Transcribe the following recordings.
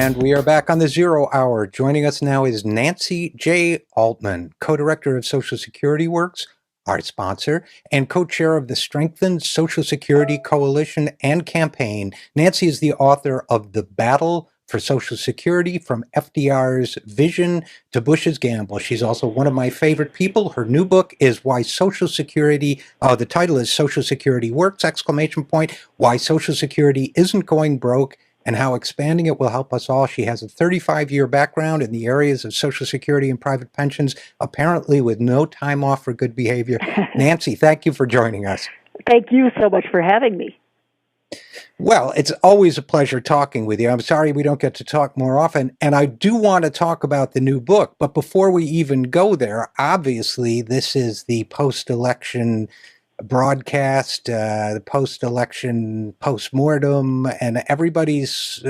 And we are back on the Zero Hour. Joining us now is Nancy J. Altman, co-director of Social Security Works, our sponsor, and co-chair of the Strengthened Social Security Coalition and Campaign. Nancy is the author of The Battle for Social Security, From FDR's Vision to Bush's Gamble. She's also one of my favorite people. Her new book is Why Social Security, the title is Social Security Works, ! Why Social Security Isn't Going Broke and How Expanding It Will Help Us All. She has a 35-year background in the areas of Social Security and private pensions, apparently with no time off for good behavior. Nancy, thank you for joining us. Thank you so much for having me. Well, it's always a pleasure talking with you. I'm sorry we don't get to talk more often, and I do want to talk about the new book. But before we even go there, obviously, this is the post-election broadcast, the post-election postmortem, and everybody's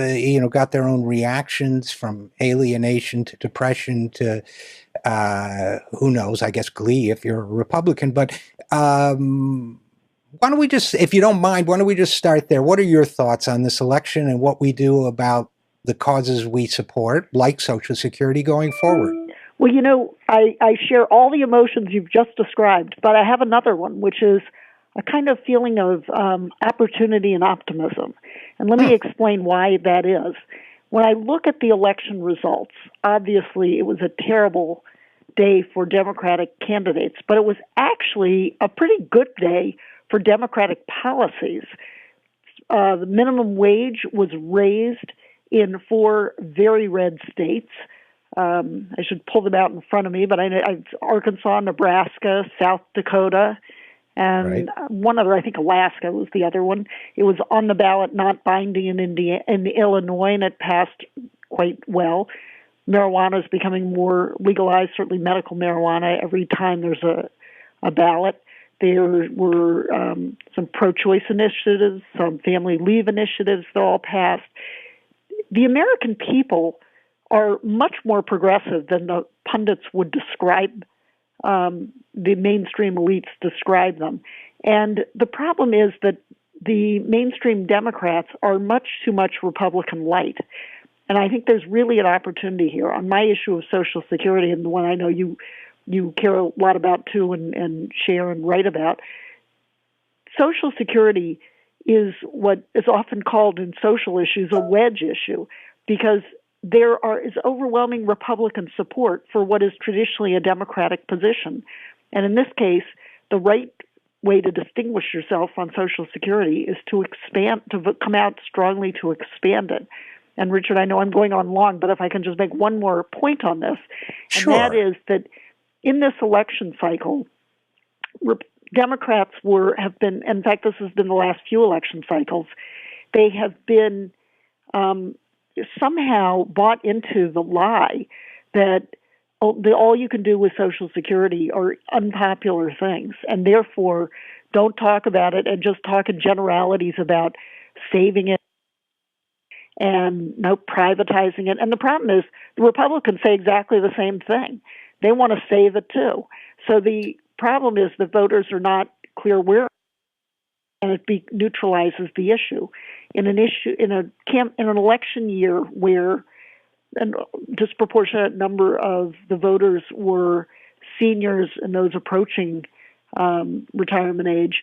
got their own reactions, from alienation to depression to who knows, I guess glee if you're a Republican. But why don't we just, if you don't mind, why don't we just start there? What are your thoughts on this election and what we do about the causes we support, like Social Security, going forward? Well, I share all the emotions you've just described, but I have another one, which is a kind of feeling of opportunity and optimism. And let me explain why that is. When I look at the election results, obviously it was a terrible day for Democratic candidates, but it was actually a pretty good day for Democratic policies. The minimum wage was raised in 4 very red states. I should pull them out in front of me, but I know Arkansas, Nebraska, South Dakota, and one other, I think Alaska was the other one. It was on the ballot, not binding in Illinois, and it passed quite well. Marijuana is becoming more legalized, certainly medical marijuana, every time there's a ballot. There were some pro-choice initiatives, some family leave initiatives that all passed. The American people are much more progressive than the pundits would describe, the mainstream elites describe them. And the problem is that the mainstream Democrats are much too much Republican light. And I think there's really an opportunity here on my issue of Social Security, and the one I know you care a lot about too, and share and write about. Social Security is what is often called in social issues a wedge issue, because there is overwhelming Republican support for what is traditionally a Democratic position. And in this case, the right way to distinguish yourself on Social Security is to come out strongly to expand it. And Richard, I know I'm going on long, but if I can just make one more point on this, Sure. And that is that in this election cycle, Democrats have been, in fact, this has been the last few election cycles, they have been somehow bought into the lie that all you can do with Social Security are unpopular things, and therefore don't talk about it and just talk in generalities about saving it and privatizing it. And the problem is the Republicans say exactly the same thing. They want to save it too. So the problem is that voters are not clear where, and it neutralizes the issue. In an election year where a disproportionate number of the voters were seniors and those approaching retirement age,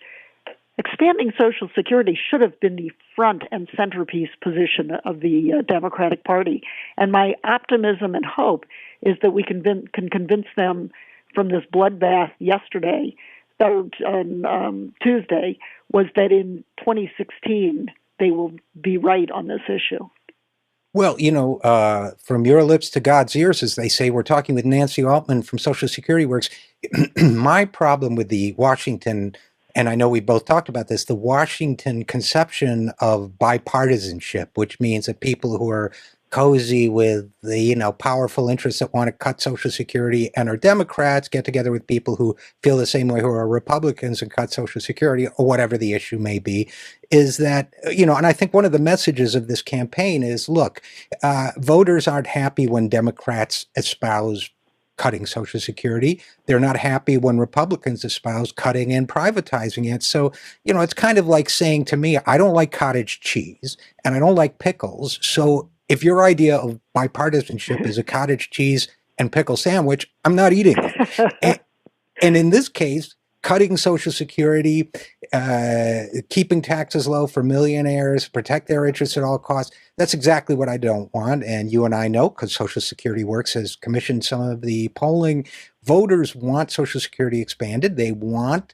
expanding Social Security should have been the front and centerpiece position of the Democratic Party. And my optimism and hope is that we can convince them from this bloodbath yesterday, on Tuesday, was that in 2016 they will be right on this issue. Well, from your lips to God's ears, as they say, we're talking with Nancy Altman from Social Security Works. My problem with the Washington, and I know we both talked about this, the Washington conception of bipartisanship, which means that people who are cozy with the, powerful interests that want to cut Social Security and are Democrats get together with people who feel the same way, who are Republicans, and cut Social Security, or whatever the issue may be, is that, and I think one of the messages of this campaign is, look, voters aren't happy when Democrats espouse cutting Social Security. They're not happy when Republicans espouse cutting and privatizing it. So, it's kind of like saying to me, I don't like cottage cheese and I don't like pickles. So if your idea of bipartisanship is a cottage cheese and pickle sandwich, I'm not eating it. And in this case, cutting Social Security, keeping taxes low for millionaires, protect their interests at all costs, that's exactly what I don't want. And you and I know, because Social Security Works has commissioned some of the polling, voters want Social Security expanded. They want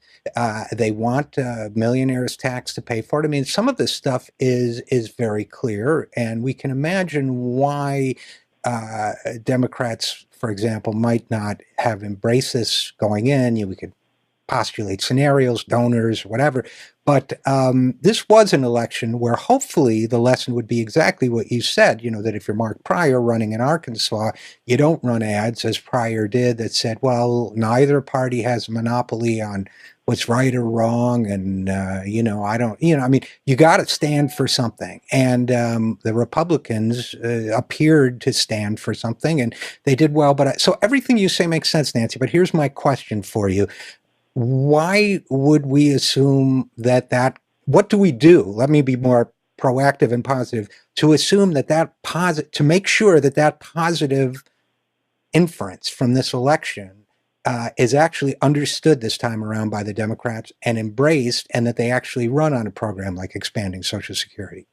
millionaires' tax to pay for it. I mean, some of this stuff is very clear, and we can imagine why Democrats, for example, might not have embraced this going in. We could postulate scenarios, donors, whatever. But this was an election where hopefully the lesson would be exactly what you said, that if you're Mark Pryor running in Arkansas, you don't run ads, as Pryor did, that said, well, neither party has a monopoly on what's right or wrong. And, I don't, I mean, you got to stand for something. And the Republicans appeared to stand for something, and they did well. But so everything you say makes sense, Nancy. But here's my question for you. Why would we assume that what do we do? Let me be more proactive and positive, to assume to make sure that positive inference from this election is actually understood this time around by the Democrats and embraced, and that they actually run on a program like expanding Social Security?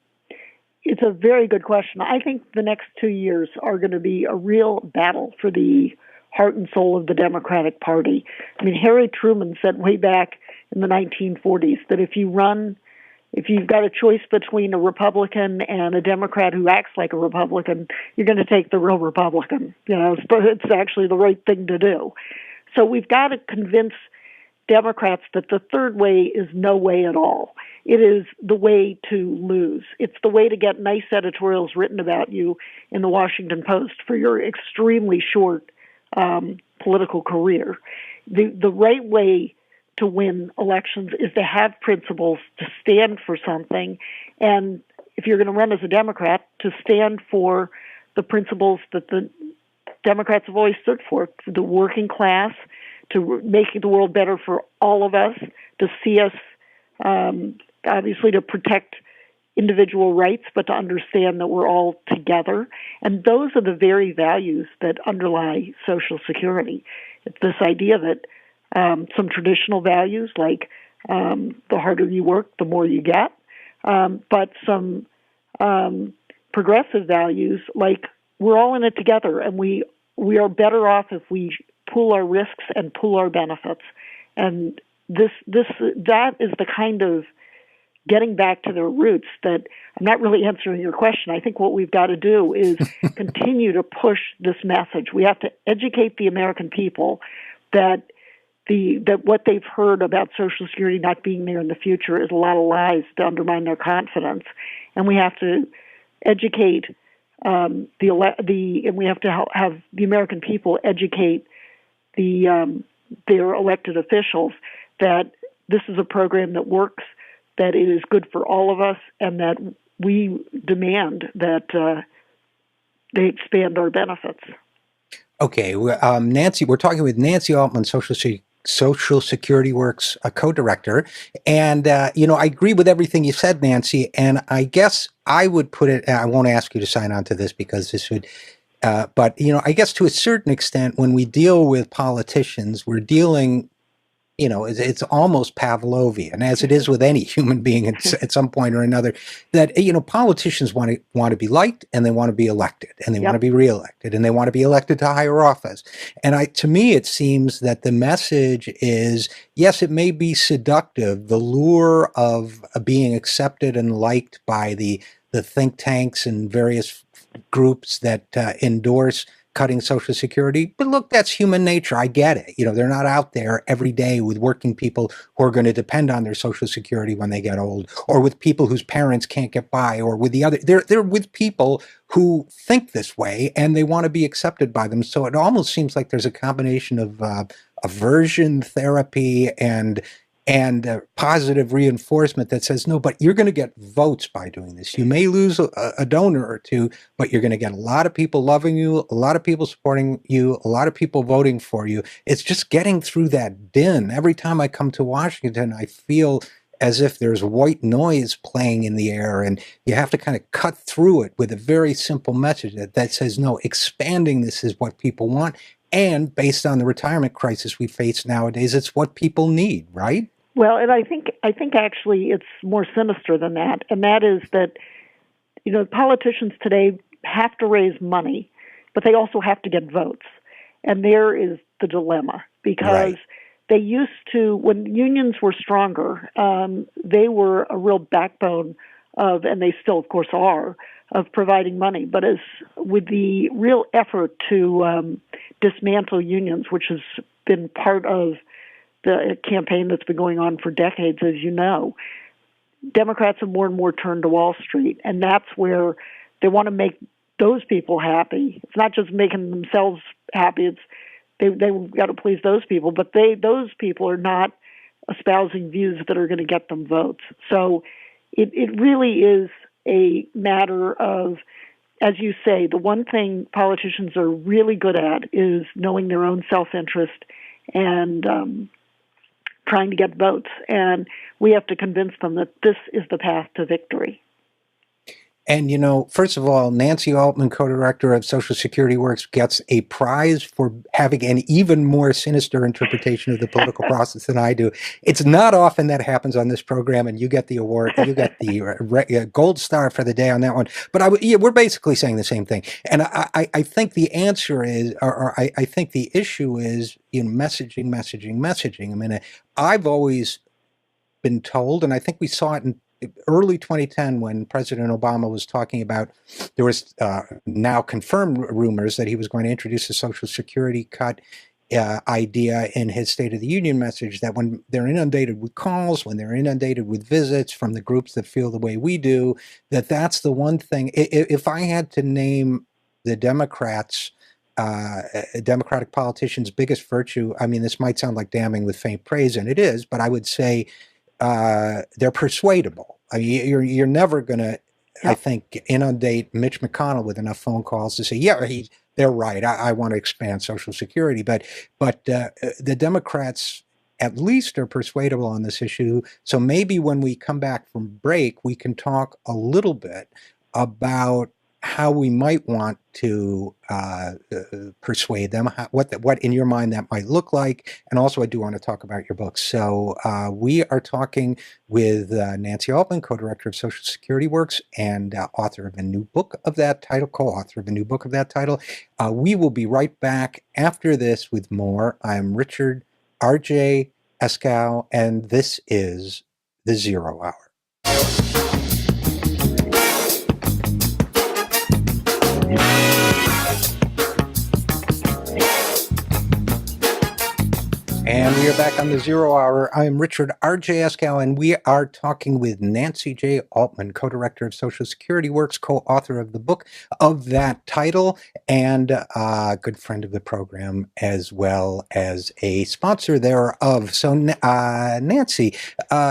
It's a very good question. I think the next 2 years are going to be a real battle for the heart and soul of the Democratic Party. I mean, Harry Truman said way back in the 1940s that if you've got a choice between a Republican and a Democrat who acts like a Republican, you're going to take the real Republican. It's actually the right thing to do. So we've got to convince Democrats that the third way is no way at all. It is the way to lose. It's the way to get nice editorials written about you in the Washington Post for your extremely short political career. The right way to win elections is to have principles, to stand for something, and if you're going to run as a Democrat, to stand for the principles that the Democrats have always stood for: the working class, to making the world better for all of us, to see us, obviously, to protect individual rights, but to understand that we're all together. And those are the very values that underlie Social Security. It's this idea that some traditional values, like the harder you work, the more you get, but some progressive values, like we're all in it together, and we are better off if we pool our risks and pool our benefits. And that is the kind of getting back to their roots that I'm not really answering your question. I think what we've got to do is continue to push this message. We have to educate the American people that what they've heard about Social Security not being there in the future is a lot of lies to undermine their confidence, and we have to educate and we have to have the American people educate their elected officials that this is a program that works, that it is good for all of us, and that we demand that they expand our benefits. Okay, Nancy, we're talking with Nancy Altman, Social Security Works co-director, and I agree with everything you said, Nancy. And I guess I would put it. I won't ask you to sign on to this because this would. But I guess to a certain extent, when we deal with politicians, we're dealing. It's almost Pavlovian, as it is with any human being at some point or another, that, politicians want to be liked, and they want to be elected, and they want to be reelected, and they want to be elected to higher office. And to me, it seems that the message is, yes, it may be seductive, the lure of being accepted and liked by the think tanks and various groups that endorse cutting Social Security. But look, that's human nature. I get it. They're not out there every day with working people who are going to depend on their Social Security when they get old, or with people whose parents can't get by, or with the other. They're with people who think this way, and they want to be accepted by them. So it almost seems like there's a combination of aversion therapy and positive reinforcement that says, no, but you're going to get votes by doing this. You may lose a donor or two, but you're going to get a lot of people loving you, a lot of people supporting you, a lot of people voting for you. It's just getting through that din. Every time I come to Washington, I feel as if there's white noise playing in the air, and you have to kind of cut through it with a very simple message that says, no, expanding this is what people want. And based on the retirement crisis we face nowadays, it's what people need, right? Well, and I think actually it's more sinister than that, and that is that politicians today have to raise money, but they also have to get votes, and there is the dilemma because they used to, when unions were stronger, they were a real backbone of, and they still, of course, are, of providing money. But as with the real effort to dismantle unions, which has been part of the campaign that's been going on for decades, as you know, Democrats have more and more turned to Wall Street, and that's where they want to make those people happy. It's not just making themselves happy; it's they've got to please those people. But those people are not espousing views that are going to get them votes. So it really is a matter of, as you say, the one thing politicians are really good at is knowing their own self-interest and trying to get votes. And we have to convince them that this is the path to victory. And, first of all, Nancy Altman, co-director of Social Security Works, gets a prize for having an even more sinister interpretation of the political process than I do. It's not often that happens on this program, and you get the award. You get the gold star for the day on that one. But we're basically saying the same thing. And I think the answer is, or I think the issue is, messaging. I mean, I've always been told, and I think we saw it in early 2010 when President Obama was talking about, there was now confirmed rumors that he was going to introduce a Social Security cut idea in his State of the Union message, that when they're inundated with calls, when they're inundated with visits from the groups that feel the way we do, that's the one thing. If I had to name the Democrats, Democratic politicians' biggest virtue, I mean, this might sound like damning with faint praise, and it is, but I would say they're persuadable. I mean, you're never going to, I think, inundate Mitch McConnell with enough phone calls to say, yeah, they're right. I want to expand Social Security. But the Democrats at least are persuadable on this issue. So maybe when we come back from break, we can talk a little bit about how we might want to persuade them, what in your mind that might look like. And also I do want to talk about your book. So we are talking with Nancy Altman, co-director of Social Security Works and author of a new book of that title, co-author of a new book of that title. We will be right back after this with more. I'm Richard RJ Eskow, and this is The Zero Hour. And we are back on The Zero Hour. I'm Richard RJ Eskow, and we are talking with Nancy J. Altman, co-director of Social Security Works, co-author of the book of that title, and a good friend of the program, as well as a sponsor thereof. So, Nancy,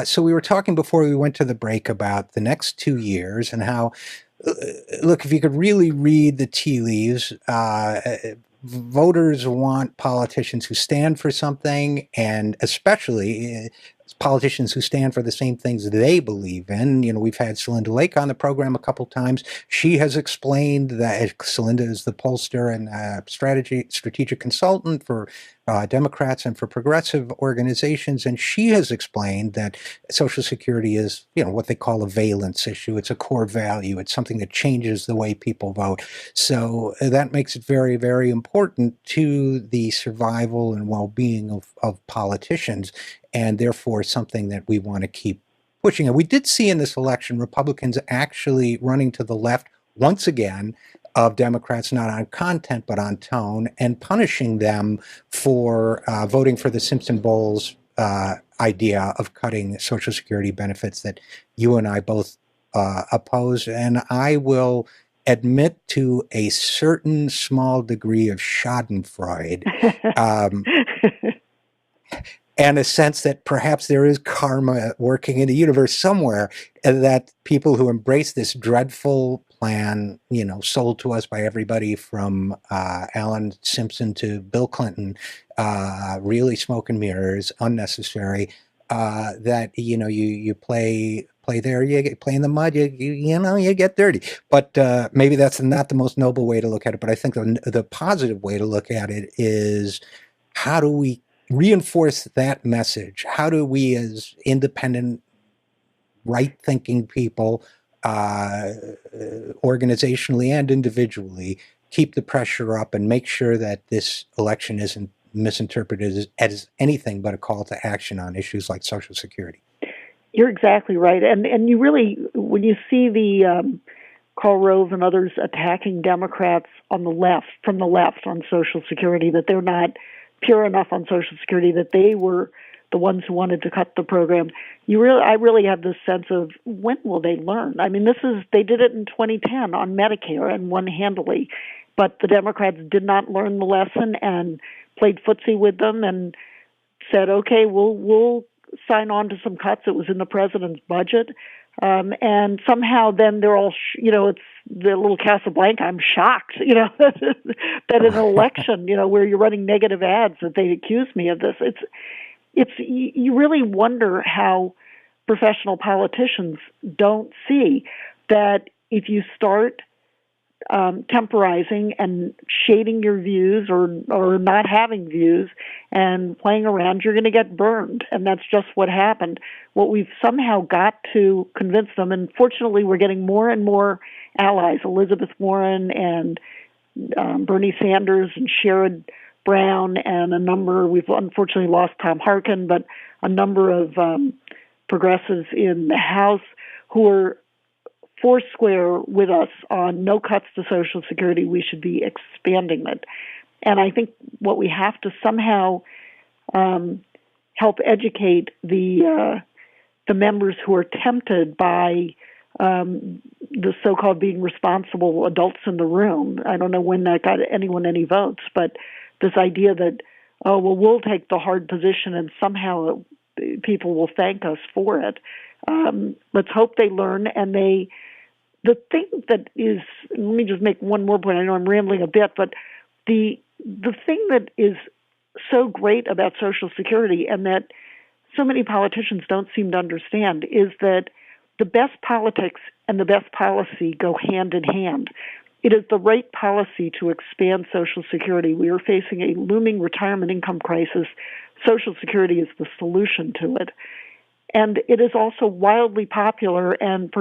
so we were talking before we went to the break about the next 2 years and how, look, if you could really read the tea leaves, voters want politicians who stand for something, and especially politicians who stand for the same things they believe in. We've had Celinda Lake on the program a couple times. She has explained that Celinda is the pollster and strategic consultant for Democrats and for progressive organizations, and she has explained that Social Security is, what they call a valence issue. It's a core value. It's something that changes the way people vote. So that makes it very, very important to the survival and well-being of politicians, and therefore something that we want to keep pushing. And we did see in this election Republicans actually running to the left once again of Democrats, not on content, but on tone, and punishing them for voting for the Simpson-Bowles idea of cutting Social Security benefits that you and I both oppose. And I will admit to a certain small degree of schadenfreude, and a sense that perhaps there is karma working in the universe somewhere, and that people who embrace this dreadful plan, sold to us by everybody from Alan Simpson to Bill Clinton, really smoke and mirrors, unnecessary, that you play there, you play in the mud, you get dirty. But maybe that's not the most noble way to look at it. But I think the positive way to look at it is, how do we reinforce that message? How do we, as independent, right-thinking people, organizationally and individually, keep the pressure up and make sure that this election isn't misinterpreted as anything but a call to action on issues like Social Security? You're exactly right, and you really, when you see the Karl Rove and others attacking Democrats on the left, from the left, on Social Security, that they're not pure enough on Social Security, that they were the ones who wanted to cut the program. I really have this sense of, when will they learn? I mean, they did it in 2010 on Medicare and won handily, but the Democrats did not learn the lesson and played footsie with them and said, okay, we'll sign on to some cuts. It was in the president's budget. And somehow then they're all, it's the little Casablanca. I'm shocked, that an election, where you're running negative ads, that they accuse me of this. You really wonder how professional politicians don't see that if you start temporizing and shading your views or not having views and playing around, you're going to get burned. And that's just what happened. What we've somehow got to convince them, and fortunately we're getting more and more allies, Elizabeth Warren and Bernie Sanders and Sherrod Brown, and we've unfortunately lost Tom Harkin, but a number of progressives in the House who are foursquare with us on no cuts to Social Security. We should be expanding it. And I think what we have to somehow help educate the members who are tempted by the so-called being responsible adults in the room. I don't know when that got anyone any votes, but this idea that, we'll take the hard position and somehow people will thank us for it. Let's hope they learn. And the thing that is, let me just make one more point. I know I'm rambling a bit, but the thing that is so great about Social Security, and that so many politicians don't seem to understand, is that the best politics and the best policy go hand in hand. It is the right policy to expand Social Security. We are facing a looming retirement income crisis. Social Security is the solution to it. And it is also wildly popular, and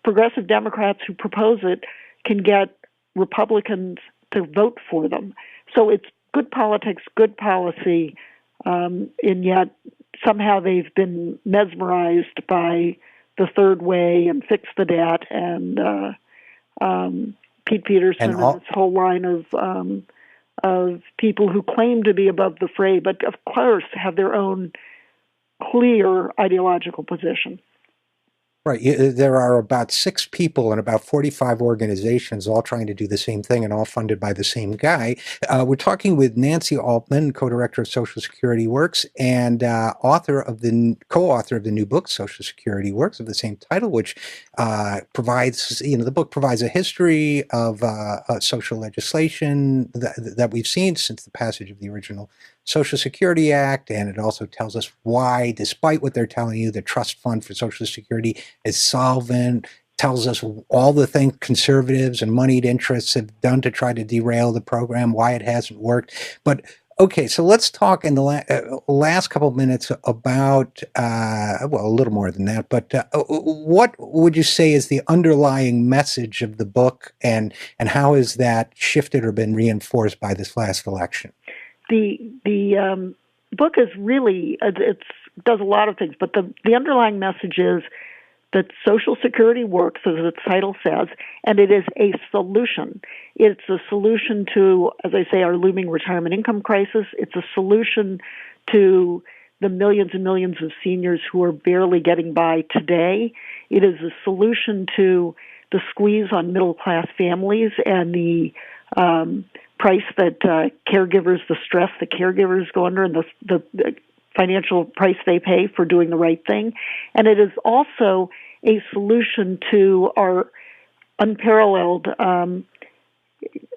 progressive Democrats who propose it can get Republicans to vote for them. So it's good politics, good policy, and yet somehow they've been mesmerized by the third way and Fix the Debt and Pete Peterson and this whole line of people who claim to be above the fray, but of course have their own clear ideological position. Right. There are about 6 people and about 45 organizations all trying to do the same thing and all funded by the same guy. We're talking with Nancy Altman, co-director of Social Security Works and co-author of the new book, Social Security Works, of the same title, which provides, the book provides a history of social legislation that we've seen since the passage of the original Social Security Act, and it also tells us why, despite what they're telling you, the trust fund for Social Security is solvent, tells us all the things conservatives and moneyed interests have done to try to derail the program, why it hasn't worked. But okay, so let's talk in the last couple of minutes about, a little more than that, but what would you say is the underlying message of the book, and how has that shifted or been reinforced by this last election? The book is really, it does a lot of things, but the underlying message is that Social Security works, as its title says, and it is a solution. It's a solution to, as I say, our looming retirement income crisis. It's a solution to the millions and millions of seniors who are barely getting by today. It is a solution to the squeeze on middle-class families and the price that caregivers, the stress that caregivers go under, and the financial price they pay for doing the right thing. And it is also a solution to our unparalleled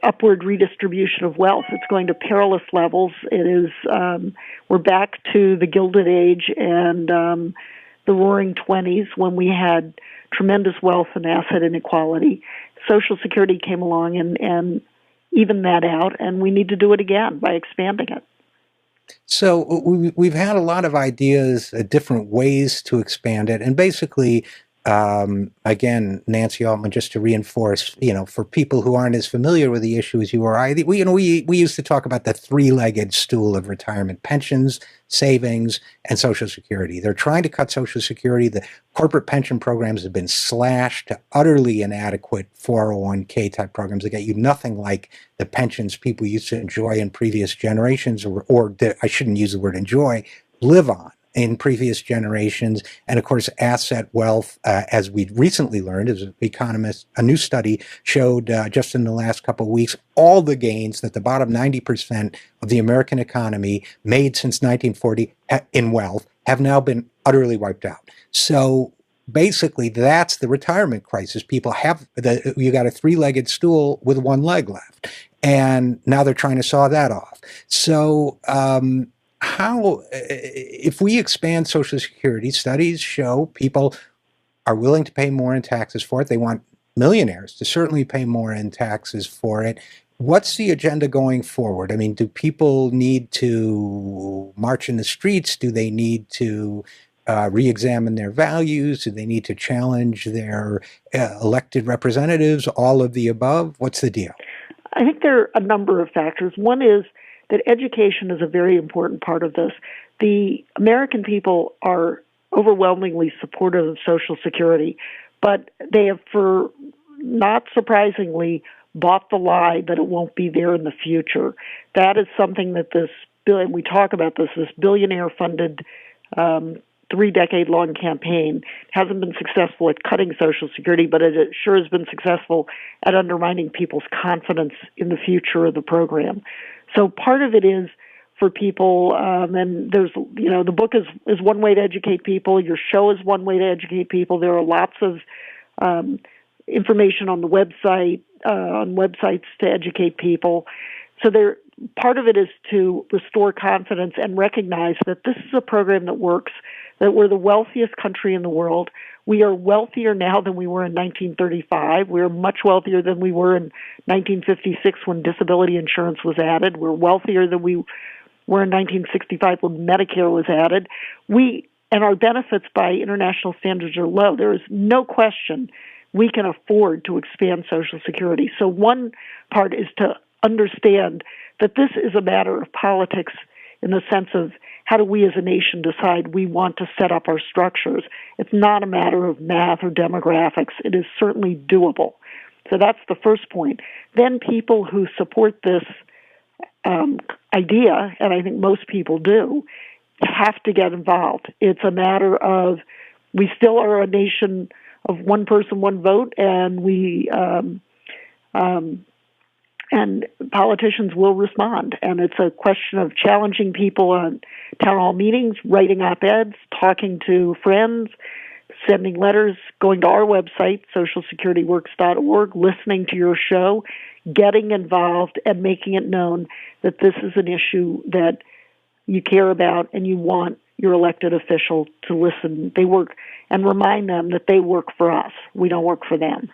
upward redistribution of wealth. It's going to perilous levels. It is we're back to the Gilded Age and the Roaring '20s when we had tremendous wealth and asset inequality. Social Security came along and evened that out, and we need to do it again by expanding it. So we've had a lot of ideas, different ways to expand it, and basically, again, Nancy Altman, just to reinforce, for people who aren't as familiar with the issue as you or I, we used to talk about the three-legged stool of retirement: pensions, savings, and Social Security. They're trying to cut Social Security. The corporate pension programs have been slashed to utterly inadequate 401k type programs that get you nothing like the pensions people used to enjoy in previous generations, or I shouldn't use the word enjoy, live on in previous generations. And of course, asset wealth, as we recently learned as economists, a new study showed just in the last couple of weeks, all the gains that the bottom 90% of the American economy made since 1940 in wealth have now been utterly wiped out. So basically, that's the retirement crisis. People have you got a three-legged stool with one leg left, and now they're trying to saw that off. So how, if we expand Social Security, studies show people are willing to pay more in taxes for it. They want millionaires to certainly pay more in taxes for it. What's the agenda going forward? I mean, do people need to march in the streets? Do they need to re-examine their values? Do they need to challenge their elected representatives? All of the above? What's the deal? I think there are a number of factors. One is that education is a very important part of this. The American people are overwhelmingly supportive of Social Security, but they have, for not surprisingly, bought the lie that it won't be there in the future. That is something that we talk about this billionaire-funded 3-decade-long campaign hasn't been successful at cutting Social Security, but it sure has been successful at undermining people's confidence in the future of the program. So part of it is for people, and there's, the book is one way to educate people. Your show is one way to educate people. There are lots of information on the website, on websites to educate people. So part of it is to restore confidence and recognize that this is a program that works, that we're the wealthiest country in the world. We are wealthier now than we were in 1935. We're much wealthier than we were in 1956 when disability insurance was added. We're wealthier than we were in 1965 when Medicare was added. And our benefits by international standards are low. There is no question we can afford to expand Social Security. So one part is to understand that this is a matter of politics in the sense of how do we as a nation decide we want to set up our structures. It's not a matter of math or demographics. It is certainly doable. So that's the first point. Then people who support this idea, and I think most people do, have to get involved. It's a matter of we still are a nation of one person, one vote, and and politicians will respond. And it's a question of challenging people on town hall meetings, writing op-eds, talking to friends, sending letters, going to our website, socialsecurityworks.org, listening to your show, getting involved, and making it known that this is an issue that you care about and you want your elected official to listen. They work, and remind them that they work for us. We don't work for them.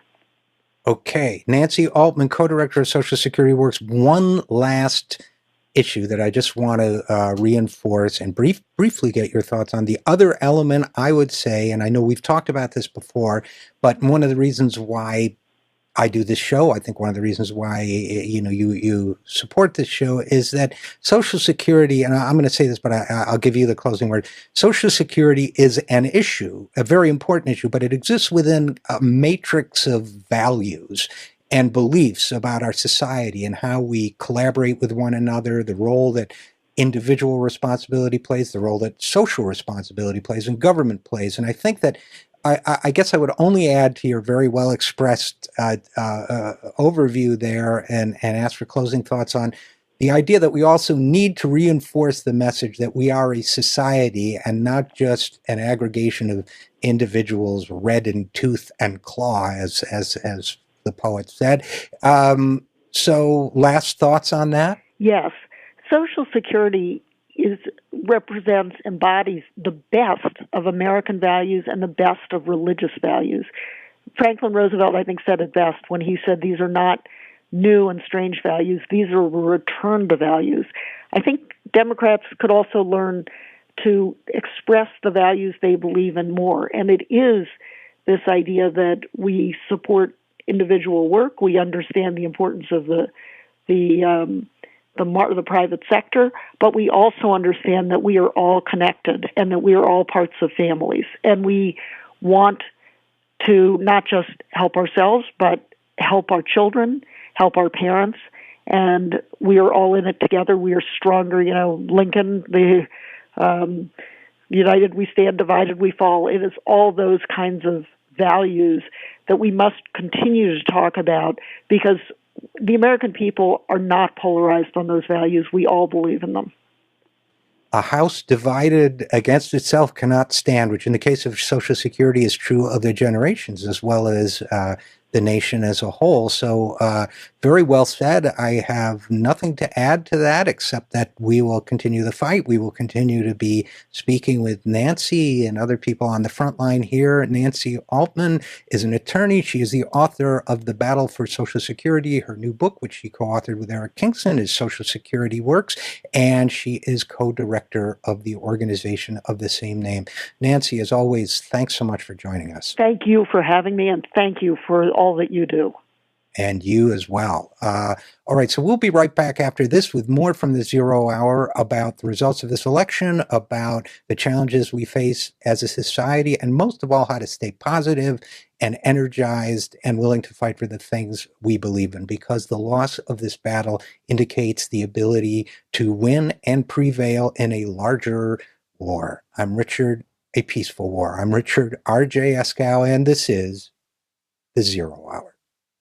Okay. Nancy Altman, co-director of Social Security Works. One last issue that I just want to reinforce and briefly get your thoughts on. The other element, I would say, and I know we've talked about this before, but one of the reasons why I do this show, I think one of the reasons why you support this show is that Social Security, and I'm going to say this, but I'll give you the closing word. Social Security is an issue, a very important issue, but it exists within a matrix of values and beliefs about our society and how we collaborate with one another, the role that individual responsibility plays, the role that social responsibility plays, and government plays. And I think that I guess I would only add to your very well expressed overview there and ask for closing thoughts on the idea that we also need to reinforce the message that we are a society and not just an aggregation of individuals red in tooth and claw, as the poet said. So, last thoughts on that? Yes, Social Security embodies the best of American values and the best of religious values. Franklin Roosevelt, I think, said it best when he said these are not new and strange values, these are a return to values. I think Democrats could also learn to express the values they believe in more, and it is this idea that we support individual work, we understand the importance of the private sector, but we also understand that we are all connected and that we are all parts of families, and we want to not just help ourselves, but help our children, help our parents, and we are all in it together. We are stronger. You know, Lincoln, the united we stand, divided we fall. It is all those kinds of values that we must continue to talk about, because the American people are not polarized on those values. We all believe in them. A house divided against itself cannot stand, which in the case of Social Security is true of the generations as well as the nation as a whole. So very well said. I have nothing to add to that except that we will continue the fight. We will continue to be speaking with Nancy and other people on the front line here. Nancy Altman is an attorney. She is the author of The Battle for Social Security. Her new book, which she co-authored with Eric Kingston, is Social Security Works, and she is co-director of the organization of the same name. Nancy, as always, thanks so much for joining us. Thank you for having me, and thank you for all that you do. And you as well. All right, so we'll be right back after this with more from the Zero Hour about the results of this election, about the challenges we face as a society, and most of all, how to stay positive and energized and willing to fight for the things we believe in, because the loss of this battle indicates the ability to win and prevail in a larger war. I'm Richard, a peaceful war. I'm Richard RJ Eskow, and this is the Zero Hour.